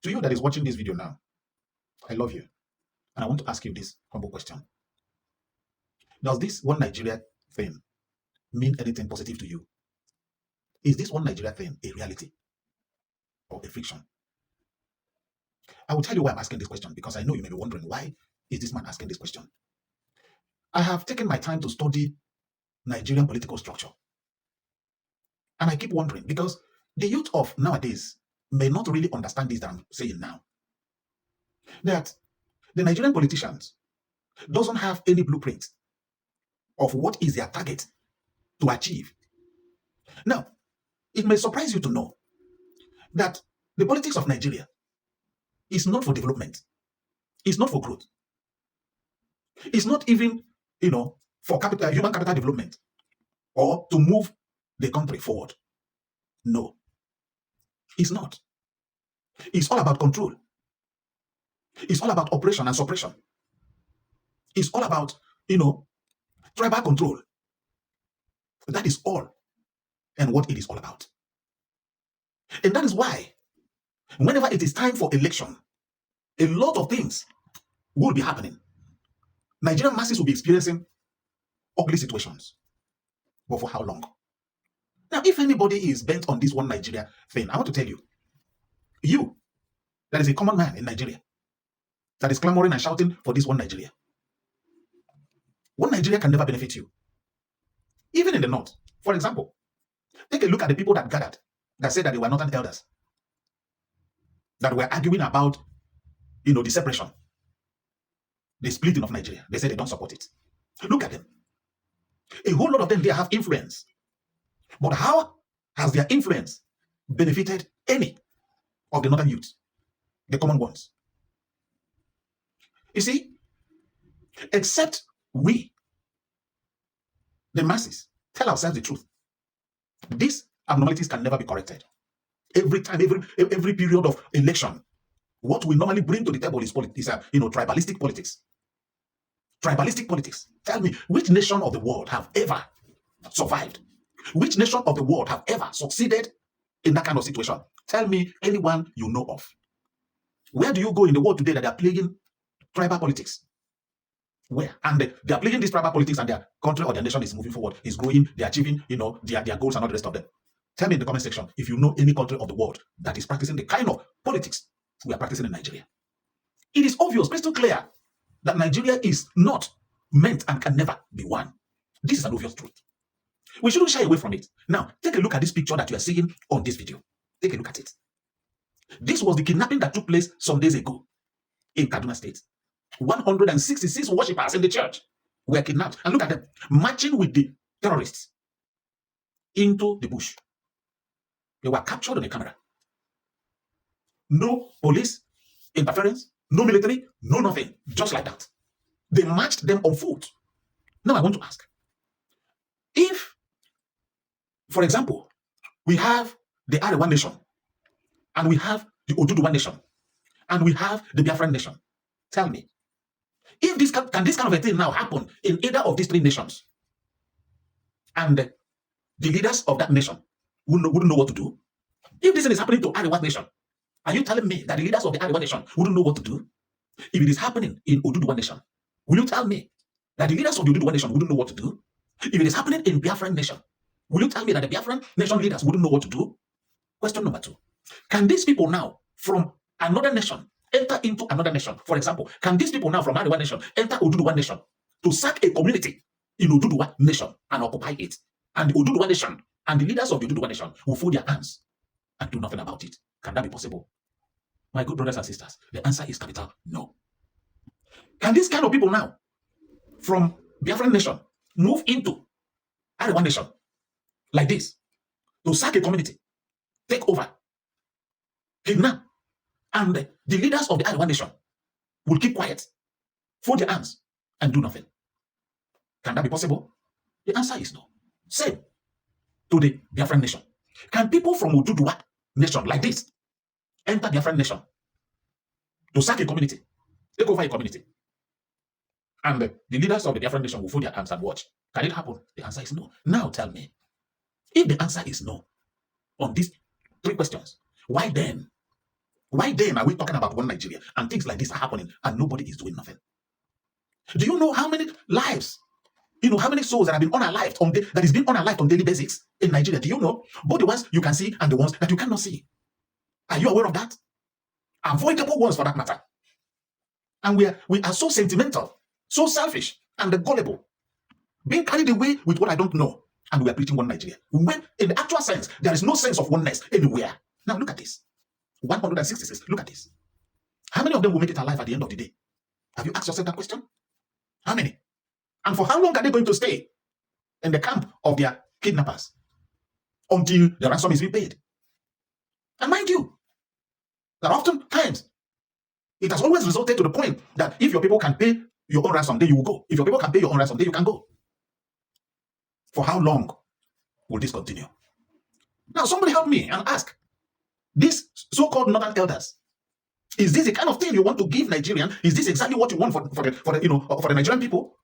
To you that is watching this video now, I love you. And I want to ask you this humble question. Does this one Nigeria thing mean anything positive to you? Is this one Nigeria thing a reality or a fiction? I will tell you why I'm asking this question, because I know you may be wondering, why is this man asking this question? I have taken my time to study Nigerian political structure. And I keep wondering, because the youth of nowadays may not really understand this that I'm saying now, that the Nigerian politicians doesn't have any blueprint of what is their target to achieve. Now, it may surprise you to know that the politics of Nigeria is not for development. It's not for growth. It's not even, for human capital development or to move the country forward. No, it's not. It's all about control. It's all about operation and suppression. It's all about, tribal control. That is all and what it is all about. And that is why, whenever it is time for election, a lot of things will be happening. Nigerian masses will be experiencing ugly situations. But for how long? Now, if anybody is bent on this one Nigeria thing, I want to tell you, that is a common man in Nigeria, that is clamoring and shouting for this one Nigeria. One Nigeria can never benefit you. Even in the north, for example, take a look at the people that gathered, that said that they were northern elders, that were arguing about, the separation, the splitting of Nigeria. They said they don't support it. Look at them. A whole lot of them, they have influence. But how has their influence benefited any of the northern youth, the common ones? You see, except we, the masses, tell ourselves the truth, these abnormalities can never be corrected. Every time, every period of election, what we normally bring to the table is tribalistic politics. Tribalistic politics. Tell me, which nation of the world have ever survived? Which nation of the world have ever succeeded in that kind of situation? Tell me anyone you know of. Where do you go in the world today that they are playing tribal politics? Where? And they are playing this tribal politics, and their country or their nation is moving forward, is growing, they are achieving, their goals and all the rest of them. Tell me in the comment section if you know any country of the world that is practicing the kind of politics we are practicing in Nigeria. It is obvious, crystal clear, that Nigeria is not meant and can never be one. This is an obvious truth. We shouldn't shy away from it. Now, take a look at this picture that you are seeing on this video. Take a look at it. This was the kidnapping that took place some days ago in Kaduna State. 166 worshippers in the church were kidnapped. And look at them, marching with the terrorists into the bush. They were captured on a camera. No police interference, no military, no nothing. Just like that. They marched them on foot. Now I want to ask, if, for example, we have the Arewa nation, and we have the Oduduwa nation, and we have the Biafran nation, tell me, if this can this kind of a thing now happen in either of these three nations, and the leaders of that nation wouldn't know what to do? If this thing is happening to Arewa nation, are you telling me that the leaders of the Arewa nation wouldn't know what to do? If it is happening in Oduduwa nation, will you tell me that the leaders of the Oduduwa nation wouldn't know what to do? If it is happening in Biafran nation, will you tell me that the Biafran nation leaders wouldn't know what to do? Question number 2. Can these people now from another nation enter into another nation? For example, can these people now from Arewa nation enter Oduduwa nation to sack a community in Oduduwa nation and occupy it? And the Oduduwa nation and the leaders of the Oduduwa nation will fold their hands and do nothing about it. Can that be possible? My good brothers and sisters, the answer is capital no. Can these kind of people now from Biafran nation move into Arewa nation like this to sack a community, take over, kidnap, and the leaders of the Arewa nation will keep quiet, fold their hands, and do nothing? Can that be possible? The answer is no. Same to the Biafran nation. Can people from Oduduwa nation like this enter Biafran nation to sack a community, take over a community, and the leaders of the Biafran nation will fold their hands and watch? Can it happen? The answer is no. Now tell me, if the answer is no on these 3 questions, why then Why then are we talking about one Nigeria and things like this are happening and nobody is doing nothing? Do you know how many lives, how many souls that have been unalived that is being unalived on daily basis in Nigeria? Do you know? Both the ones you can see and the ones that you cannot see. Are you aware of that? Avoidable ones for that matter. And we are so sentimental, so selfish, and gullible, being carried away with what I don't know. And we are preaching one Nigeria. When in the actual sense, there is no sense of oneness anywhere. Now look at this. 166. Look at this. How many of them will make it alive at the end of the day? Have you asked yourself that question? How many? And for how long are they going to stay in the camp of their kidnappers until the ransom is being paid? And mind you, that oftentimes it has always resulted to the point that if your people can pay your own ransom, then you will go. If your people can pay your own ransom, then you can go. For how long will this continue? Now, somebody help me and ask, these so-called northern elders, is this the kind of thing you want to give Nigerian? Is this exactly what you want for the Nigerian people?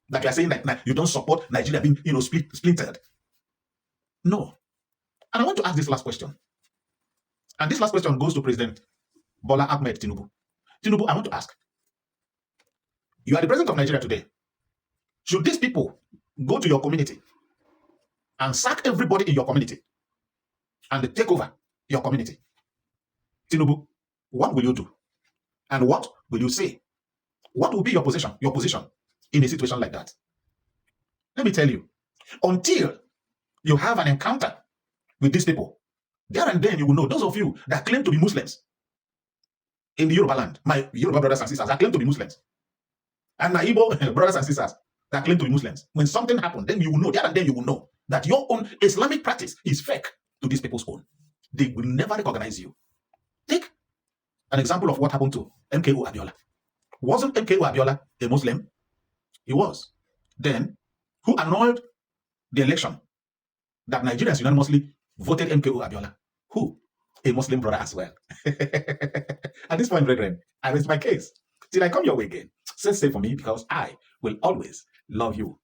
That you are saying that you don't support Nigeria being splintered? No. And I want to ask this last question. And this last question goes to President Bola Ahmed Tinubu. Tinubu, I want to ask, you are the president of Nigeria today. Should these people go to your community and sack everybody in your community and take over your community? Tinubu, what will you do? And what will you say? What will be your position in a situation like that? Let me tell you, until you have an encounter with these people, there and then you will know. Those of you that claim to be Muslims in the Yoruba land, my Yoruba brothers and sisters that claim to be Muslims, and my Igbo brothers and sisters that claim to be Muslims, when something happens, then you will know, there and then you will know that your own Islamic practice is fake to these people's own. They will never recognize you. Take an example of what happened to MKO Abiola. Wasn't MKO Abiola a Muslim? He was. Then, who annulled the election that Nigerians unanimously voted MKO Abiola? Who? A Muslim brother as well. At this point, brethren, I rest my case. Till I come your way again, stay safe for me, because I will always love you.